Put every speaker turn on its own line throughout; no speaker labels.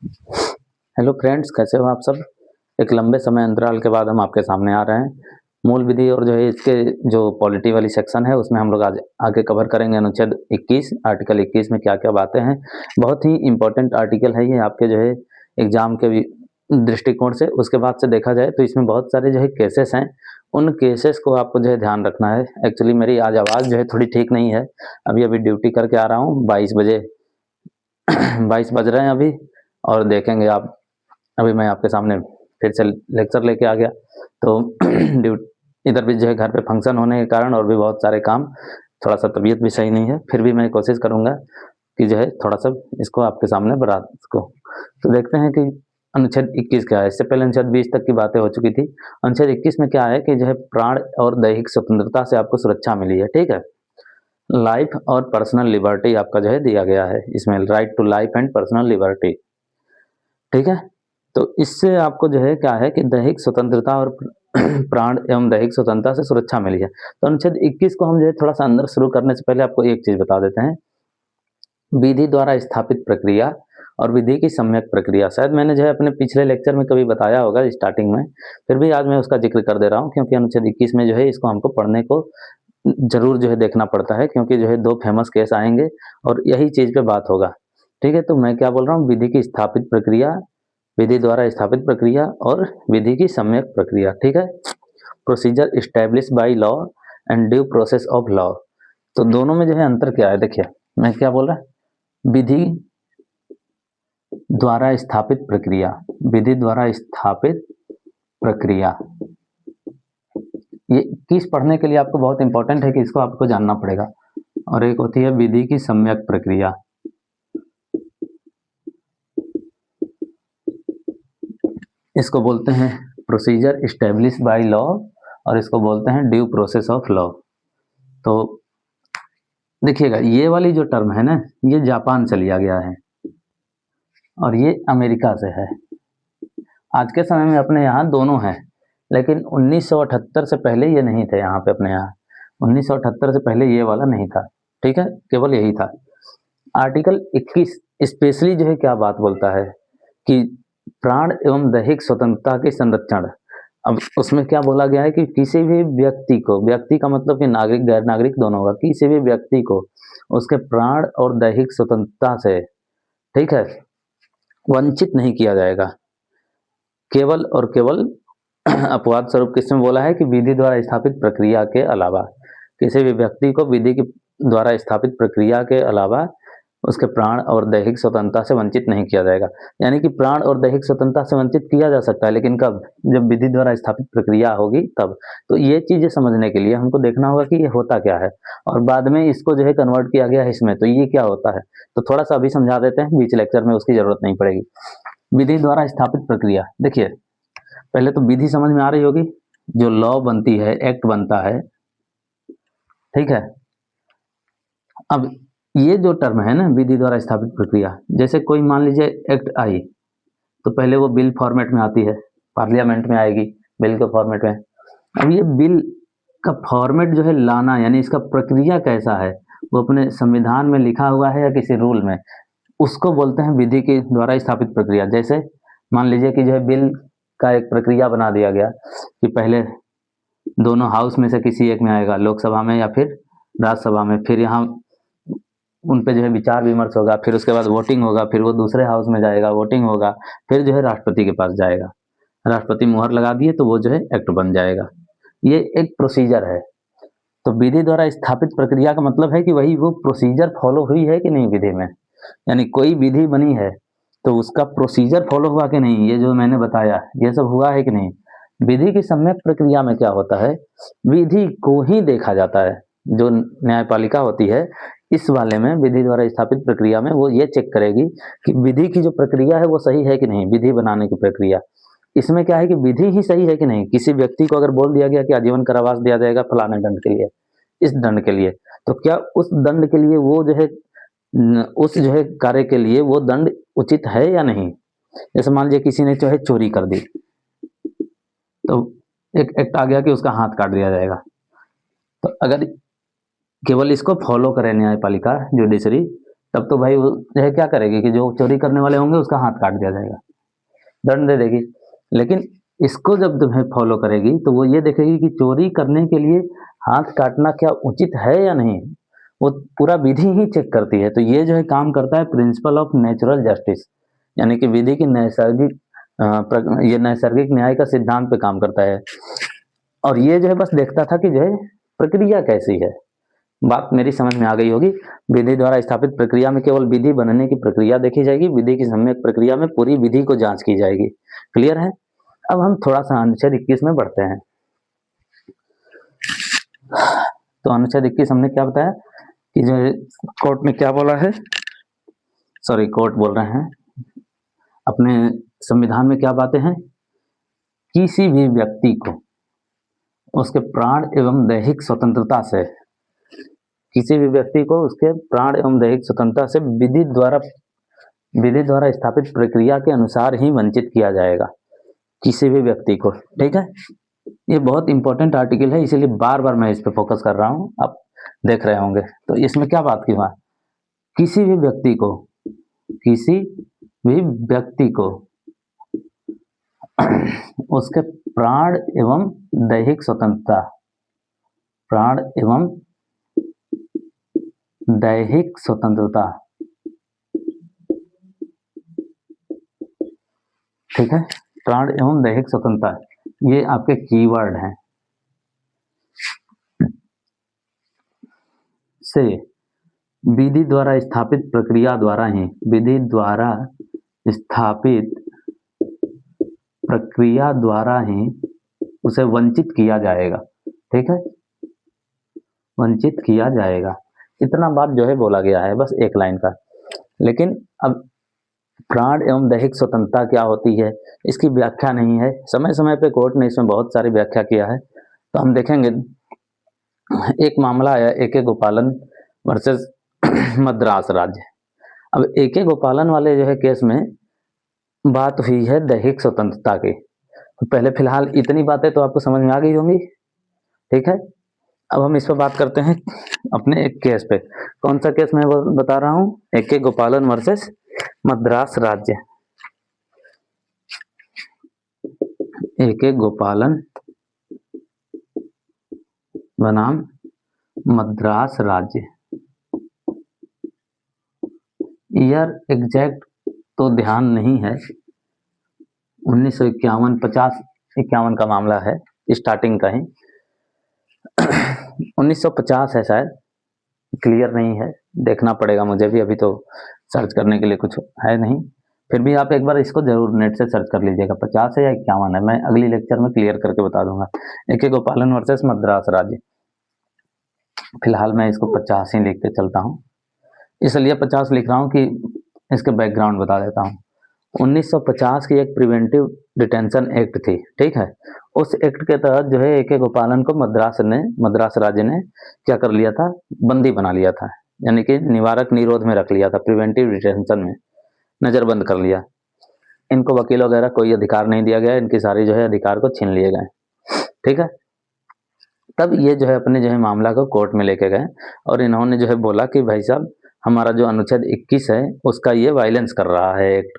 Hello friends, कैसे हो आप सब। एक लंबे समय अंतराल के बाद हम आपके सामने आ रहे हैं। मूल विधि और जो है इसके जो पॉलिटी वाली सेक्शन है उसमें हम लोग आज आगे कवर करेंगे अनुच्छेद 21 आर्टिकल 21 में क्या क्या बातें हैं। बहुत ही इंपॉर्टेंट आर्टिकल है ये आपके जो है एग्जाम के दृष्टिकोण से। उसके बाद से देखा जाए तो इसमें बहुत सारे जो है केसेस हैं, उन केसेस को आपको जो है ध्यान रखना है। एक्चुअली मेरी आज आवाज़ जो है थोड़ी ठीक नहीं है। अभी अभी ड्यूटी करके आ रहा हूँ 22 बजे 22 बज रहे हैं अभी। और देखेंगे आप, अभी मैं आपके सामने फिर से लेक्चर लेके आ गया तो इधर भी जो है घर पे फंक्शन होने के कारण और भी बहुत सारे काम, थोड़ा सा तबीयत भी सही नहीं है। फिर भी मैं कोशिश करूंगा कि जो है थोड़ा सा इसको आपके सामने बता इसको। तो देखते हैं कि अनुच्छेद 21 क्या है। इससे पहले अनुच्छेद 20 तक की बातें हो चुकी थी। अनुच्छेद 21 में क्या है कि जो है प्राण और दैहिक स्वतंत्रता से आपको सुरक्षा मिली है, ठीक है। लाइफ और पर्सनल लिबर्टी आपका जो है दिया गया है इसमें, right to life and personal liberty, ठीक है। तो इससे आपको जो है क्या है कि दैहिक स्वतंत्रता और प्राण एवं दैहिक स्वतंत्रता से सुरक्षा मिली है। तो अनुच्छेद 21 को हम जो है थोड़ा सा अंदर शुरू करने से पहले आपको एक चीज बता देते हैं। विधि द्वारा स्थापित प्रक्रिया और विधि की सम्यक प्रक्रिया, शायद मैंने जो है अपने पिछले लेक्चर में कभी बताया होगा स्टार्टिंग में, फिर भी आज मैं उसका जिक्र कर दे रहा हूँ क्योंकि अनुच्छेद 21 में जो है इसको हमको पढ़ने को जरूर जो है देखना पड़ता है, क्योंकि जो है दो फेमस केस आएंगे और यही चीज पे बात होगा, ठीक है। तो मैं क्या बोल रहा हूँ, विधि की स्थापित प्रक्रिया, विधि द्वारा स्थापित प्रक्रिया और विधि की सम्यक प्रक्रिया, ठीक है। Procedure establish by law and due process of law. तो दोनों में जो है अंतर क्या है, देखिए मैं क्या बोल रहा, विधि द्वारा स्थापित प्रक्रिया, विधि द्वारा स्थापित प्रक्रिया, ये किस पढ़ने के लिए आपको बहुत इंपॉर्टेंट है कि इसको आपको जानना पड़ेगा। और एक होती है विधि की सम्यक प्रक्रिया, इसको बोलते हैं प्रोसीजर इस्टेब्लिश बाय लॉ और इसको बोलते हैं ड्यू प्रोसेस ऑफ लॉ। तो देखिएगा ये वाली जो टर्म है ना, ये जापान से लिया गया है और ये अमेरिका से है। आज के समय में अपने यहाँ दोनों हैं, लेकिन 1978 से पहले ये नहीं थे यहाँ पे अपने यहाँ। 1978 से पहले ये वाला नहीं था, ठीक है, केवल यही था। आर्टिकल 21 स्पेशली जो है क्या बात बोलता है कि प्राण एवं दैहिक स्वतंत्रता के संरक्षण। अब उसमें क्या बोला गया है कि किसी भी व्यक्ति को, व्यक्ति का मतलब कि नागरिक गैर नागरिक दोनों होगा, किसी भी व्यक्ति को उसके प्राण और दैहिक स्वतंत्रता से, ठीक है, वंचित नहीं किया जाएगा। केवल और केवल अपवाद स्वरूप किसमें बोला है कि विधि द्वारा स्थापित प्रक्रिया के अलावा, किसी भी व्यक्ति को विधि की द्वारा स्थापित प्रक्रिया के अलावा उसके प्राण और दैहिक स्वतंत्रता से वंचित नहीं किया जाएगा। यानी कि प्राण और दैहिक स्वतंत्रता से वंचित किया जा सकता है, लेकिन कब, जब विधि द्वारा स्थापित प्रक्रिया होगी तब। तो ये चीजें समझने के लिए हमको देखना होगा कि ये होता क्या है, और बाद में इसको जो है कन्वर्ट किया गया है इसमें, तो ये क्या होता है। तो थोड़ा सा अभी समझा देते हैं, बीच लेक्चर में उसकी जरूरत नहीं पड़ेगी। विधि द्वारा स्थापित प्रक्रिया, देखिए पहले तो विधि समझ में आ रही होगी, जो लॉ बनती है, एक्ट बनता है, ठीक है। अब ये जो टर्म है ना, विधि द्वारा स्थापित प्रक्रिया, जैसे कोई मान लीजिए एक्ट आई तो पहले वो बिल फॉर्मेट में आती है, पार्लियामेंट में आएगी बिल के फॉर्मेट में। अब ये बिल का फॉर्मेट जो है लाना, यानी इसका प्रक्रिया कैसा है, वो अपने संविधान में लिखा हुआ है या किसी रूल में, उसको बोलते हैं विधि के द्वारा स्थापित प्रक्रिया। जैसे मान लीजिए कि जो है बिल का एक प्रक्रिया बना दिया गया कि पहले दोनों हाउस में से किसी एक में आएगा, लोकसभा में या फिर राज्यसभा में, फिर यहाँ उन पे जो है विचार विमर्श होगा, फिर उसके बाद वोटिंग होगा, फिर वो दूसरे हाउस में जाएगा, वोटिंग होगा, फिर जो है राष्ट्रपति के पास जाएगा, राष्ट्रपति मुहर लगा दिए तो वो जो है एक्ट बन जाएगा। ये एक प्रोसीजर है। तो विधि द्वारा स्थापित प्रक्रिया का मतलब है कि वही वो प्रोसीजर फॉलो हुई है कि नहीं विधि में, यानी कोई विधि बनी है तो उसका प्रोसीजर फॉलो हुआ कि नहीं, ये जो मैंने बताया ये सब हुआ है कि नहीं। विधि की सम्यक प्रक्रिया में क्या होता है, विधि को ही देखा जाता है, जो न्यायपालिका होती है इस वाले में, विधि द्वारा स्थापित प्रक्रिया में वो ये चेक करेगी कि विधि की जो प्रक्रिया है वो सही है कि नहीं, विधि बनाने की प्रक्रिया। इसमें क्या है कि विधि ही सही है कि नहीं। किसी व्यक्ति को अगर बोल दिया गया कि आजीवन कारावास दिया जाएगा फलाने दंड के लिए, इस दंड के लिए, तो क्या उस दंड के लिए वो जो है उस जो है कार्य के लिए वो दंड उचित है या नहीं। जैसे मान लीजिए किसी ने जो है चोरी कर दी, तो एक एक्ट आ गया कि उसका हाथ काट दिया जाएगा। तो अगर केवल इसको फॉलो करे न्यायपालिका, जुडिशरी, तब तो भाई वो जो है क्या करेगी कि जो चोरी करने वाले होंगे उसका हाथ काट दिया जाएगा, दंड दे देगी। लेकिन इसको जब तुम्हें फॉलो करेगी तो वो ये देखेगी कि चोरी करने के लिए हाथ काटना क्या उचित है या नहीं, वो पूरा विधि ही चेक करती है। तो ये जो है काम करता है प्रिंसिपल ऑफ नेचुरल जस्टिस, यानी कि विधि की नैसर्गिक ये नैसर्गिक न्याय का सिद्धांत पे काम करता है। और ये जो है बस देखता था कि जो है प्रक्रिया कैसी है। बात मेरी समझ में आ गई होगी। विधि द्वारा स्थापित प्रक्रिया में केवल विधि बनने की प्रक्रिया देखी जाएगी, विधि की सम्यक प्रक्रिया में पूरी विधि को जांच की जाएगी। क्लियर है? अब हम थोड़ा सा अनुच्छेद 21 में बढ़ते हैं। तो अनुच्छेद 21 हमने क्या बताया कि जो कोर्ट में क्या बोला है, सॉरी कोर्ट बोल रहे हैं, अपने संविधान में क्या बातें हैं, किसी भी व्यक्ति को उसके प्राण एवं दैहिक स्वतंत्रता से, किसी भी व्यक्ति को उसके प्राण एवं दैहिक स्वतंत्रता से विधि द्वारा स्थापित प्रक्रिया के अनुसार ही वंचित किया जाएगा, किसी भी व्यक्ति को। ठीक है, ये बहुत इंपॉर्टेंट आर्टिकल है, इसीलिए बार बार मैं इस पे फोकस कर रहा हूँ, आप देख रहे होंगे। तो इसमें क्या बात की बात, किसी भी व्यक्ति को, किसी भी व्यक्ति को उसके प्राण एवं दैहिक स्वतंत्रता, प्राण एवं दैहिक स्वतंत्रता, ठीक है, प्राण एवं दैहिक स्वतंत्रता, ये आपके कीवर्ड हैं, से विधि द्वारा स्थापित प्रक्रिया द्वारा ही, विधि द्वारा स्थापित प्रक्रिया द्वारा ही उसे वंचित किया जाएगा। ठीक है, वंचित किया जाएगा, इतना बात जो है बोला गया है, बस एक लाइन का। लेकिन अब प्राण एवं दैहिक स्वतंत्रता क्या होती है, इसकी व्याख्या नहीं है। समय समय पे कोर्ट ने इसमें बहुत सारी व्याख्या किया है। तो हम देखेंगे, एक मामला आया ए.के. गोपालन वर्सेस मद्रास राज्य। अब ए.के. गोपालन वाले जो है केस में बात हुई है दैहिक स्वतंत्रता की। तो पहले फिलहाल इतनी बातें तो आपको समझ में आ गई होंगी। ठीक है, अब हम इस पर बात करते हैं अपने एक केस पे। कौन सा केस मैं बता रहा हूँ, ए.के. गोपालन वर्सेस मद्रास राज्य। ए.के. गोपालन बनाम मद्रास राज्य। ईयर एग्जैक्ट तो ध्यान नहीं है, 1951 50-51 का मामला है, स्टार्टिंग का ही 1950 है शायद, क्लियर नहीं है, देखना पड़ेगा मुझे भी, अभी तो सर्च करने के लिए कुछ है नहीं। फिर भी आप एक बार इसको जरूर नेट से सर्च कर लीजिएगा, 50 है या 51 है, मैं अगली लेक्चर में क्लियर करके बता दूंगा। ए.के. गोपालन वर्सेस मद्रास राज्य। फिलहाल मैं इसको 50 ही लिखते चलता हूँ, इसलिए 50 लिख रहा हूँ कि इसके बैकग्राउंड बता देता हूँ। 1950 की एक प्रिवेंटिव डिटेंशन एक्ट थी। ठीक है, उस एक्ट के तहत जो है ए.के. गोपालन को मद्रास राज्य ने क्या कर लिया था, बंदी बना लिया था, यानी कि निवारक निरोध में रख लिया था, प्रिवेंटिव डिटेंशन में नजरबंद कर लिया। इनको वकील वगैरह कोई अधिकार नहीं दिया गया, इनकी सारी जो है अधिकार को छीन लिए गए। ठीक है, तब ये जो है अपने जो है मामला को कोर्ट में लेके गए और इन्होंने जो है बोला कि भाई साहब, हमारा जो अनुच्छेद 21 है उसका ये वायलेंस कर रहा है एक्ट।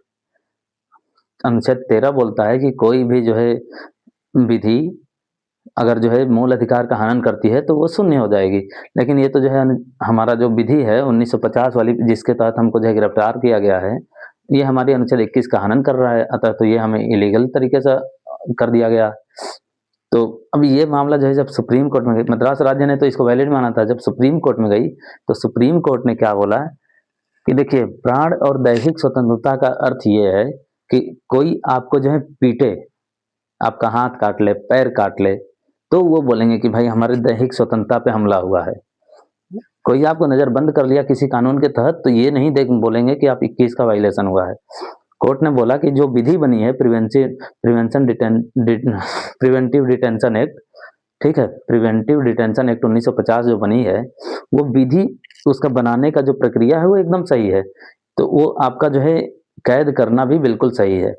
अनुच्छेद 13 बोलता है कि कोई भी जो है विधि अगर जो है मूल अधिकार का हनन करती है तो वो शून्य हो जाएगी। लेकिन ये तो जो है हमारा जो विधि है 1950 वाली, जिसके तहत हमको जो है गिरफ्तार किया गया है, ये हमारी अनुच्छेद 21 का हनन कर रहा है, अतः तो ये हमें इलीगल तरीके से कर दिया गया। तो अब ये मामला जो है जब सुप्रीम कोर्ट में गई, मद्रास राज्य ने तो इसको वैलिड माना था, जब सुप्रीम कोर्ट में गई तो सुप्रीम कोर्ट ने क्या बोला कि देखिए, प्राण और दैहिक स्वतंत्रता का अर्थ ये है कि कोई आपको जो है पीटे, आपका हाथ काट ले, पैर काट ले, तो वो बोलेंगे कि भाई हमारे दैहिक स्वतंत्रता पे हमला हुआ है। कोई आपको नजरबंद कर लिया किसी कानून के तहत, तो ये नहीं देख बोलेंगे कि आप 21 का वायलेशन हुआ है। कोर्ट ने बोला कि जो विधि बनी है प्रिवेंटिव डिटेंशन एक्ट, ठीक है, प्रिवेंटिव डिटेंशन एक्ट 1950 जो बनी है, वो विधि उसका बनाने का जो प्रक्रिया है वो एकदम सही है, तो वो आपका जो है कैद करना भी बिल्कुल सही है।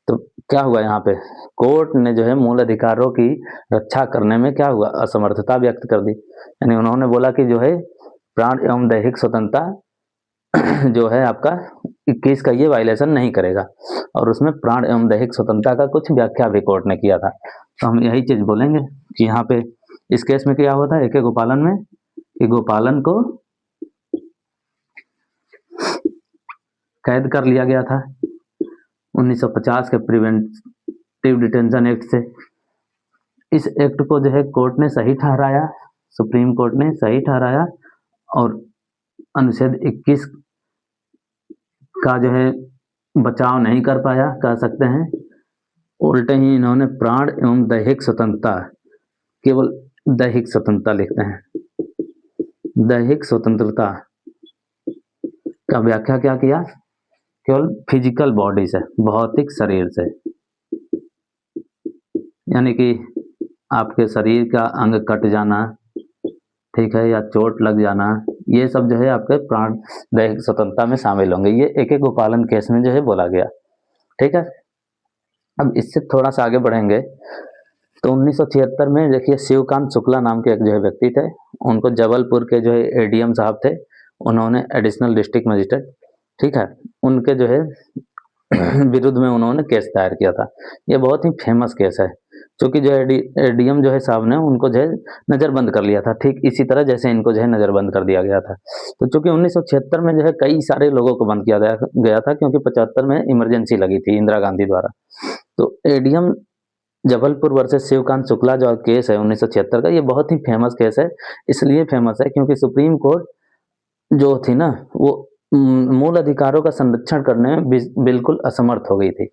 तो क्या हुआ यहाँ पे, कोर्ट ने जो है मूल अधिकारों की रक्षा करने में क्या हुआ, असमर्थता व्यक्त कर दी। यानी उन्होंने बोला कि जो है प्राण एवं दैहिक स्वतंत्रता जो है आपका 21 का ये वायलेशन नहीं करेगा, और उसमें प्राण एवं दैहिक स्वतंत्रता का कुछ व्याख्या भी कोर्ट ने किया था। तो हम यही चीज बोलेंगे कि यहाँ पे इस केस में क्या हुआ था, AK गोपालन में कि गोपालन को कैद कर लिया गया था 1950 के प्रिवेंटिव डिटेंशन एक्ट से। इस एक्ट को जो है कोर्ट ने सही ठहराया, सुप्रीम कोर्ट ने सही ठहराया, और अनुच्छेद 21 का जो है बचाव नहीं कर पाया, कह सकते हैं। उल्टे ही इन्होंने प्राण एवं दैहिक स्वतंत्रता, केवल दैहिक स्वतंत्रता लिखते हैं, दैहिक स्वतंत्रता का व्याख्या क्या किया, केवल फिजिकल बॉडी से, भौतिक शरीर से, यानी कि आपके शरीर का अंग कट जाना, ठीक है, या चोट लग जाना, ये सब जो है आपके प्राण दैहिक स्वतंत्रता में शामिल होंगे। ये AK गोपालन केस में जो है बोला गया, ठीक है। अब इससे थोड़ा सा आगे बढ़ेंगे तो 1976 में देखिए शिवकांत शुक्ला नाम के एक जो है व्यक्ति थे, उनको जबलपुर के जो है ADM साहब थे, उन्होंने एडिशनल डिस्ट्रिक्ट मजिस्ट्रेट, ठीक है, उनके जो है विरुद्ध में उन्होंने केस दायर किया था। ये बहुत ही फेमस केस है, क्योंकि जो ADM जो है साहब ने उनको जो है नज़रबंद कर लिया था, ठीक इसी तरह जैसे इनको जो है नज़रबंद कर दिया गया था। तो चूंकि 1976 में जो है कई सारे लोगों को बंद किया गया था, क्योंकि 75 में इमरजेंसी लगी थी इंदिरा गांधी द्वारा। तो ADM जबलपुर वर्सेस शिवकांत शुक्ला जो केस है 1976 का, ये बहुत ही फेमस केस है। इसलिए फेमस है क्योंकि सुप्रीम कोर्ट जो थी ना, वो मूल अधिकारों का संरक्षण करने में बिल्कुल असमर्थ हो गई थी।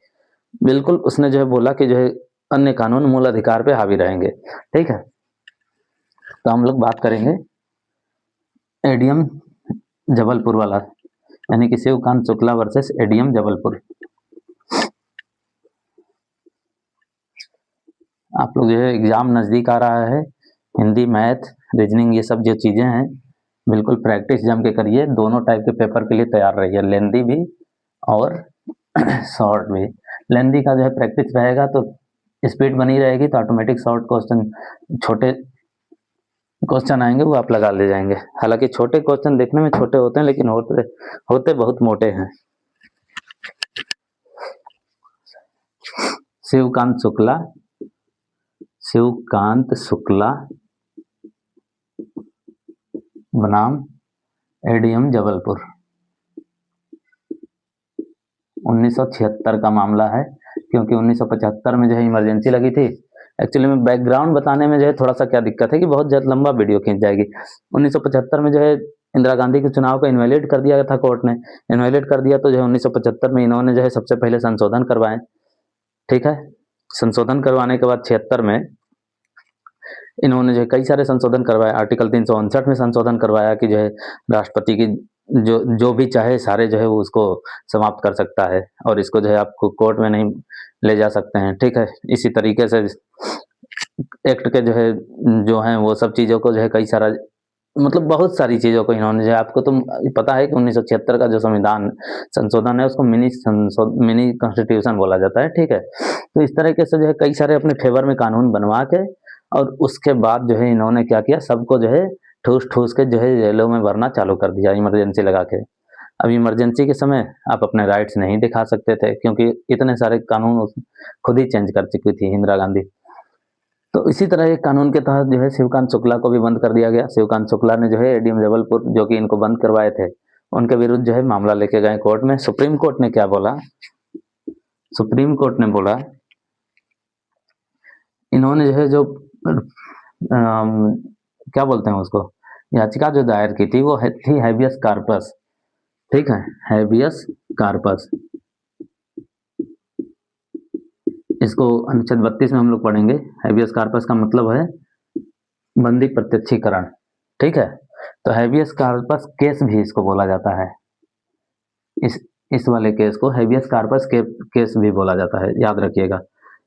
बिल्कुल उसने जो है बोला कि जो है अन्य कानून मूल अधिकार पे हावी रहेंगे, ठीक है। तो हम लोग बात करेंगे ADM जबलपुर वाला, यानी कि शिवकांत शुक्ला वर्सेस ADM जबलपुर। आप लोग जो है एग्जाम नज़दीक आ रहा है, हिंदी, मैथ, रीजनिंग, ये सब जो चीज़ें हैं बिल्कुल प्रैक्टिस जम के करिए। दोनों टाइप के पेपर के लिए तैयार रहिए, लेंदी भी और शॉर्ट भी। लेंदी का जो है प्रैक्टिस रहेगा तो स्पीड बनी रहेगी, तो ऑटोमेटिक शॉर्ट क्वेश्चन, छोटे क्वेश्चन आएंगे वो आप लगा ले जाएंगे। हालांकि छोटे क्वेश्चन देखने में छोटे होते हैं, लेकिन होते बहुत मोटे हैं। शिवकांत शुक्ला बनाम ADM जबलपुर, 1976 का मामला है, क्योंकि 1975 में जो है इमरजेंसी लगी थी। एक्चुअली में बैकग्राउंड बताने में जो है थोड़ा सा क्या दिक्कत है कि बहुत ज़्यादा लंबा वीडियो खींच जाएगी। 1975 में जो है इंदिरा गांधी के चुनाव को इनवैलिड कर दिया था, कोर्ट ने इनवैलिड कर दिया। तो जो है 1975 में इन्होंने जो है सबसे पहले संशोधन करवाए, ठीक है। संशोधन करवाने के बाद 76 में इन्होंने जो है कई सारे संशोधन करवाए। आर्टिकल 359 में संशोधन करवाया कि जो है राष्ट्रपति की जो भी चाहे सारे जो है वो उसको समाप्त कर सकता है, और इसको जो है आपको कोर्ट में नहीं ले जा सकते हैं, ठीक है। इसी तरीके से एक्ट के जो है वो सब चीज़ों को जो है कई सारा, मतलब बहुत सारी चीज़ों को इन्होंने जो है, आपको तो पता है कि 1976 का जो संविधान संशोधन है उसको मिनी कॉन्स्टिट्यूशन बोला जाता है, ठीक है। तो इस तरीके से जो है कई सारे अपने फेवर में कानून बनवा के, और उसके बाद जो है इन्होंने क्या किया, सबको जो है ठूस के जो है जेलों में भरना चालू कर दिया, इमरजेंसी लगा के। अब इमरजेंसी के समय आप अपने राइट्स नहीं दिखा सकते थे, क्योंकि इतने सारे कानून खुद ही चेंज कर चुकी थी इंदिरा गांधी। तो इसी तरह एक कानून के तहत जो है शिवकांत शुक्ला को भी बंद कर दिया गया। शिवकांत शुक्ला ने जो है ADM जबलपुर, जो कि इनको बंद करवाए थे, उनके विरुद्ध जो है मामला लेके गए कोर्ट में। सुप्रीम कोर्ट ने क्या बोला, सुप्रीम कोर्ट ने बोला इन्होंने जो है क्या बोलते हैं उसको, याचिका जो दायर की थी वो थी हैबियस कार्पस, ठीक है, हैबियस कार्पस। इसको अनुच्छेद 32 में हम लोग पढ़ेंगे। हैबियस कार्पस का मतलब है बंदी प्रत्यक्षीकरण, ठीक है। तो हैबियस कार्पस केस भी इसको बोला जाता है, इस वाले केस को हैबियस कार्पस केस भी बोला जाता है, याद रखिएगा।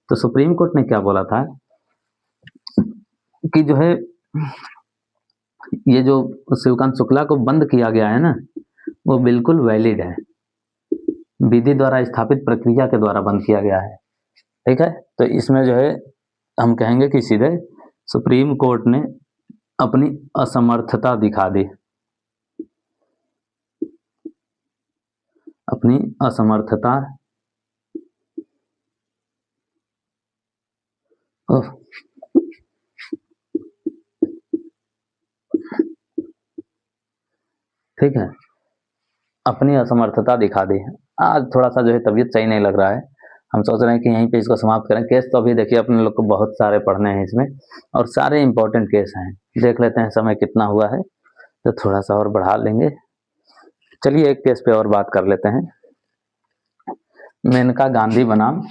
तो सुप्रीम कोर्ट ने क्या बोला था कि जो है ये जो शिवकांत शुक्ला को बंद किया गया है ना, वो बिल्कुल वैलिड है, विधि द्वारा स्थापित प्रक्रिया के द्वारा बंद किया गया है, ठीक है। तो इसमें जो है हम कहेंगे कि सीधे सुप्रीम कोर्ट ने अपनी असमर्थता दिखा दी। अपनी असमर्थता ठीक है, अपनी असमर्थता दिखा दी। आज थोड़ा सा जो है तबीयत सही नहीं लग रहा है, हम सोच रहे हैं कि यहीं पे इसको समाप्त करें। केस तो अभी देखिए अपने लोग को बहुत सारे पढ़ने हैं इसमें, और सारे इंपॉर्टेंट केस हैं। देख लेते हैं समय कितना हुआ है, तो थोड़ा सा और बढ़ा लेंगे। चलिए एक केस पे और बात कर लेते हैं। मेनका गांधी बनाम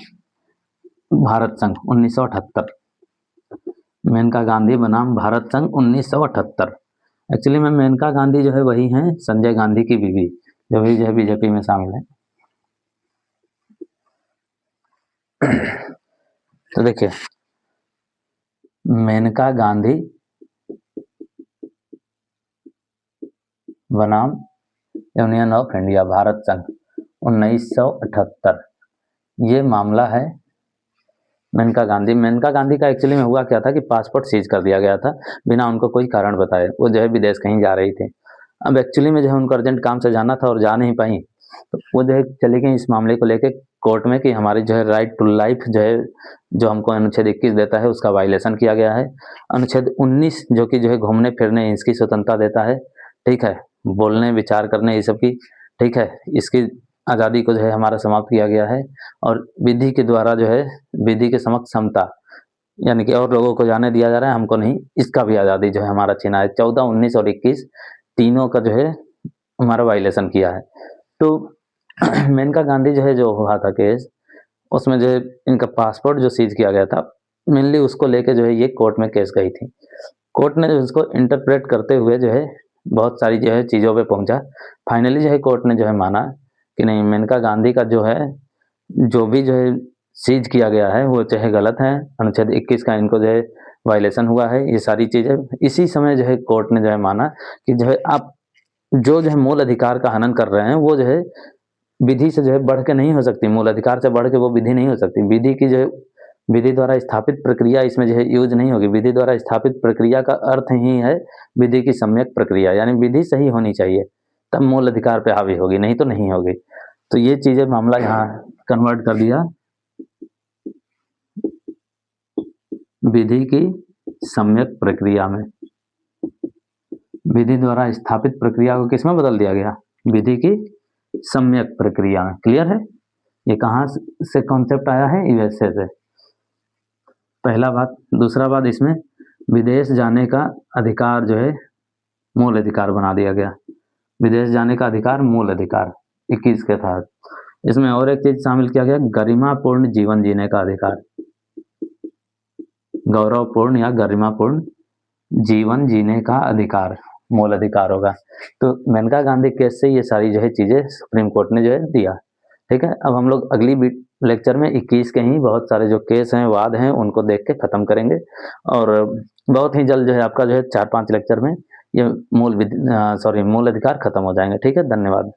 भारत संघ 1978। मेनका गांधी बनाम भारत संघ 1978। एक्चुअली में मेनका गांधी जो है वही हैं संजय गांधी की बीवी, जो भी जो है बीजेपी में शामिल है। तो देखिए, मेनका गांधी बनाम यूनियन ऑफ इंडिया भारत संघ 1978, ये मामला है मेनका गांधी का एक्चुअली में हुआ क्या था कि पासपोर्ट सीज कर दिया गया था बिना उनको कोई कारण बताए। वो जो है विदेश कहीं जा रही थी। अब एक्चुअली में जो है उनको अर्जेंट काम से जाना था और जा नहीं पाई, तो वो जो है चली गई इस मामले को लेके कोर्ट में कि हमारी जो है राइट टू लाइफ जो है, जो हमको अनुच्छेद 21 देता है उसका वायलेशन किया गया है। अनुच्छेद 19 जो कि जो है घूमने फिरने इसकी स्वतंत्रता देता है, ठीक है, बोलने विचार करने ये सब की, ठीक है, इसकी आज़ादी को जो है हमारा समाप्त किया गया है। और विधि के द्वारा जो है विधि के समक्ष समता, यानी कि और लोगों को जाने दिया जा रहा है, हमको नहीं, इसका भी आज़ादी जो है हमारा छीना है। 14, 19 और 21 तीनों का जो है हमारा वायलेशन किया है। तो मेनका गांधी जो है जो हुआ था केस, उसमें जो है इनका पासपोर्ट जो सीज किया गया था, मेनली उसको लेके जो है ये कोर्ट में केस गई थी। कोर्ट ने उसको इंटरप्रेट करते हुए जो है बहुत सारी जो है चीज़ों पे पहुंचा। फाइनली जो है कोर्ट ने जो है माना कि नहीं, मेनका गांधी का जो है जो भी जो है सीज किया गया है वो चाहे गलत है, अनुच्छेद 21 का इनको जो है वायलेशन हुआ है, ये सारी चीज़ें। इसी समय जो है कोर्ट ने जो है माना कि जो है आप जो है मूल अधिकार का हनन कर रहे हैं, वो जो है विधि से जो है बढ़ के नहीं हो सकती, मूल अधिकार से बढ़ के वो विधि नहीं हो सकती। विधि की जो है विधि द्वारा स्थापित प्रक्रिया इसमें जो है यूज नहीं होगी। विधि द्वारा स्थापित प्रक्रिया का अर्थ ही है विधि की सम्यक प्रक्रिया, यानी विधि सही होनी चाहिए तब मूल अधिकार पे हावी होगी, नहीं तो नहीं होगी। तो ये चीजें मामला यहाँ कन्वर्ट कर दिया विधि की सम्यक प्रक्रिया में। विधि द्वारा स्थापित प्रक्रिया को किसमें बदल दिया गया? विधि की सम्यक प्रक्रिया में। क्लियर है? ये कहाँ से कॉन्सेप्ट आया है? यूएसए से, पहला बात। दूसरा बात, इसमें विदेश जाने का अधिकार जो है मूल अधिकार बना दिया गया। विदेश जाने का अधिकार मूल अधिकार 21 के तहत। इसमें और एक चीज शामिल किया गया, गरिमापूर्ण जीवन जीने का अधिकार। गौरवपूर्ण या गरिमापूर्ण जीवन जीने का अधिकार मूल अधिकार होगा। तो मेनका गांधी केस से ये सारी जो है चीजें सुप्रीम कोर्ट ने जो है दिया। ठीक है, अब हम लोग अगली लेक्चर में 21 के ही बहुत सारे जो केस हैं, वाद हैं, उनको देख के खत्म करेंगे। और बहुत ही जल्द जो है आपका जो है 4-5 लेक्चर में ये मूल अधिकार खत्म हो जाएंगे। ठीक है, धन्यवाद।